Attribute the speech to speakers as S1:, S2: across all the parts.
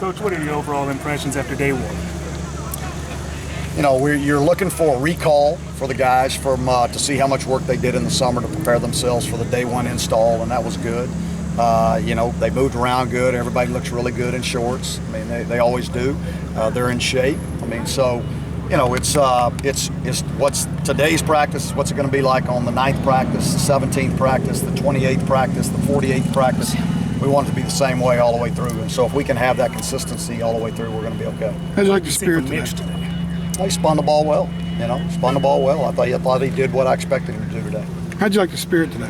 S1: Coach, what are your overall impressions after day one?
S2: You're looking for a recall for the guys from to see how much work they did in the summer to prepare themselves for the day one install, and that was good. They moved around good. Everybody looks really good in shorts. I mean, they always do. They're in shape. I mean, so it's what's today's practice. What's it going to be like on the 9th practice, the 17th practice, the 28th practice, the 48th practice? We want it to be the same way all the way through. And so if we can have that consistency all the way through, we're going to be okay.
S3: How'd you like the spirit today?
S2: He spun the ball well. Spun the ball well. I thought he did what I expected him to do today.
S3: How'd you like the spirit today?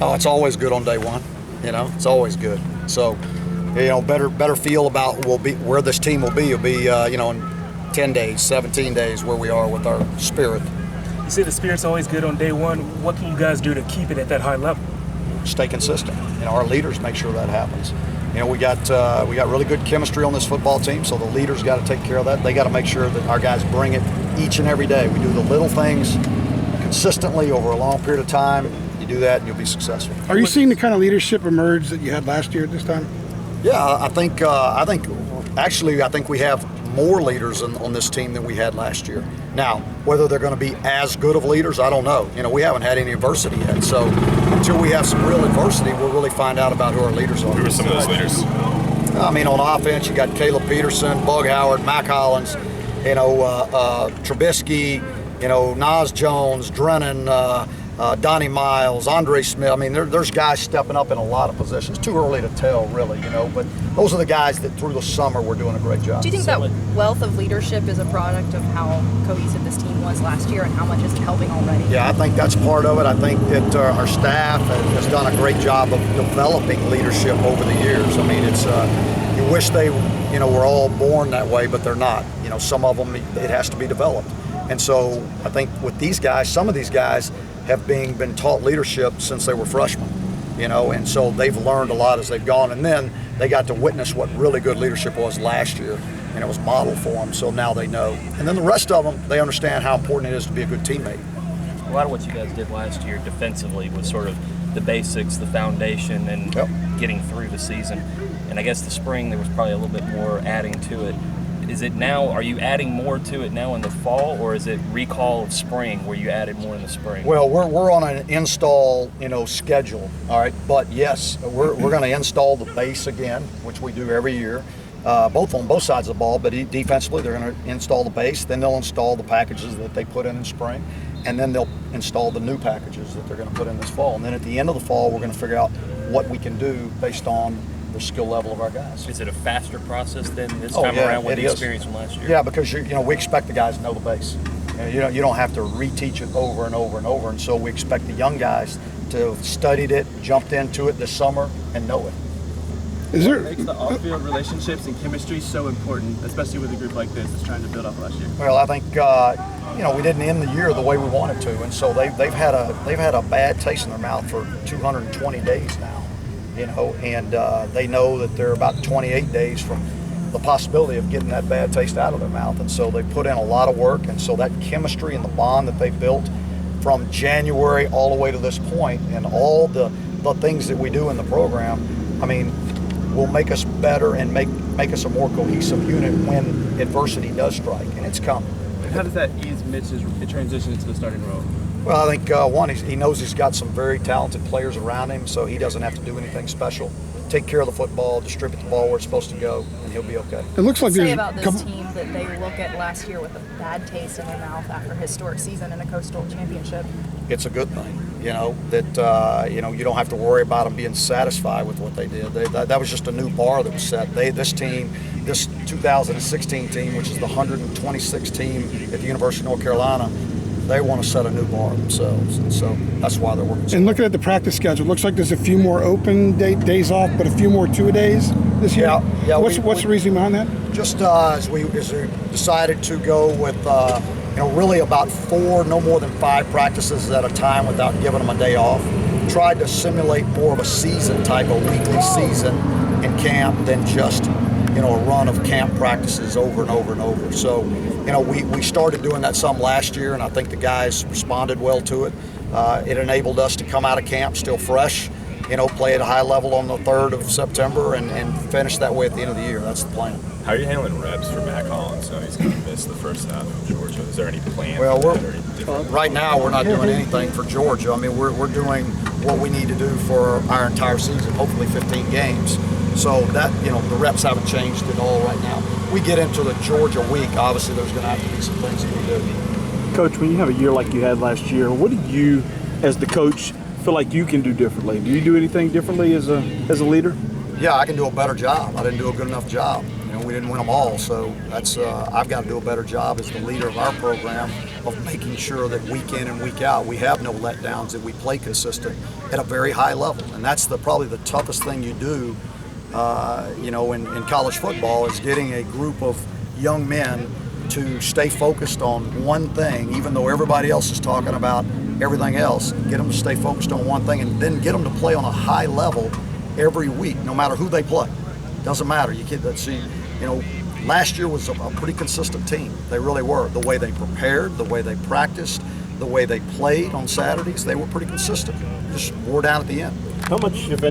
S2: Oh, it's always good on day one. It's always good. So, better feel about where this team will be. It'll be, in 10 days, 17 days, where we are with our spirit.
S1: You say the spirit's always good on day one. What can you guys do to keep it at that high level?
S2: Stay consistent. Our leaders make sure that happens. We got really good chemistry on this football team, so the leaders got to take care of that. They got to make sure that our guys bring it each and every day. We do the little things consistently over a long period of time. You do that and you'll be successful.
S3: Are you seeing the kind of leadership emerge that you had last year at this time?
S2: Yeah, I think we have more leaders on this team than we had last year. Now, whether they're going to be as good of leaders, I don't know. We haven't had any adversity yet, so until we have some real adversity, we'll really find out about who our leaders are.
S4: Who are some of those leaders?
S2: On offense, you got Caleb Peterson, Bug Howard, Mac Hollins, Trubisky, Nas Jones, Drennan, Donnie Miles, Andre Smith. I mean, there's guys stepping up in a lot of positions. Too early to tell, really, but those are the guys that through the summer were doing a great job.
S5: Do you think that wealth of leadership is a product of how cohesive this team was last year and how much is it helping already?
S2: Yeah, I think that's part of it. I think that our staff has done a great job of developing leadership over the years. I mean, it's you wish they were all born that way, but they're not. Some of them, it has to be developed. And so I think with these guys, some of these guys have been taught leadership since they were freshmen, and so they've learned a lot as they've gone, and then they got to witness what really good leadership was last year, and it was modeled for them, so now they know. And then the rest of them, they understand how important it is to be a good teammate.
S6: A lot of what you guys did last year defensively was sort of the basics, the foundation, and getting through the season. And I guess the spring, there was probably a little bit more adding to it. Is it now, are you adding more to it now in the fall, or is it recall of spring where you added more in the spring?
S2: Well, we're on an install, schedule, all right? But yes, we're going to install the base again, which we do every year, both on both sides of the ball, but defensively they're going to install the base, then they'll install the packages that they put in spring, and then they'll install the new packages that they're going to put in this fall. And then at the end of the fall, we're going to figure out what we can do based on the skill level of our guys.
S6: Is it a faster process than this time around with the experience from last year?
S2: Yeah, because we expect the guys to know the base. You don't have to reteach it over and over and over, and so we expect the young guys to have studied it, jumped into it this summer, and know it.
S7: What makes the off-field relationships and chemistry so important, especially with a group like this that's trying to build off last year?
S2: Well, I think we didn't end the year the way we wanted to, and so they've had a bad taste in their mouth for 220 days now. And they know that they're about 28 days from the possibility of getting that bad taste out of their mouth. And so they put in a lot of work. And so that chemistry and the bond that they built from January all the way to this point, and all the things that we do in the program, I mean, will make us better and make us a more cohesive unit when adversity does strike, and it's coming.
S7: And how does that ease Mitch's transition into the starting role?
S2: Well, I think he knows he's got some very talented players around him, so he doesn't have to do anything special. Take care of the football, distribute the ball where it's supposed to go, and he'll be okay.
S3: It looks like
S5: say about this team that they look at last year with a bad taste in their mouth after a historic season in a coastal championship.
S2: It's a good thing, that you don't have to worry about them being satisfied with what they did. That was just a new bar that was set. This 2016 team, which is the 126th team at the University of North Carolina, they want to set a new bar themselves, and so that's why they're working.
S3: And looking at the practice schedule, looks like there's a few more open days off, but a few more two-a-days this year.
S2: Yeah.
S3: What's the reason behind that?
S2: Just as we decided to go with really about 4, no more than 5 practices at a time without giving them a day off. Tried to simulate more of a season type, a weekly season in camp than just a run of camp practices over and over and over. So, we started doing that some last year, and I think the guys responded well to it. It enabled us to come out of camp still fresh, play at a high level on the 3rd of September and finish that way at the end of the year. That's the plan.
S4: How are you handling reps for Matt Collins? So he's going to miss the first half of Georgia. Is there any plan?
S2: Well,
S4: for that or any different?
S2: right now we're not doing anything for Georgia. I mean, we're doing what we need to do for our entire season, hopefully 15 games. So that, the reps haven't changed at all right now. We get into the Georgia week, obviously there's going to have to be some things that we do.
S8: Coach, when you have a year like you had last year, what do you, as the coach, feel like you can do differently? Do you do anything differently as a leader?
S2: Yeah, I can do a better job. I didn't do a good enough job. We didn't win them all, so that's I've got to do a better job as the leader of our program of making sure that week in and week out we have no letdowns, that we play consistent at a very high level, and that's probably the toughest thing you do, in college football, is getting a group of young men to stay focused on one thing, even though everybody else is talking about everything else. Get them to stay focused on one thing, and then get them to play on a high level every week, no matter who they play. Doesn't matter. You can't see. Last year was a pretty consistent team. They really were. The way they prepared, the way they practiced, the way they played on Saturdays, they were pretty consistent. Just wore down at the end.
S8: How much, if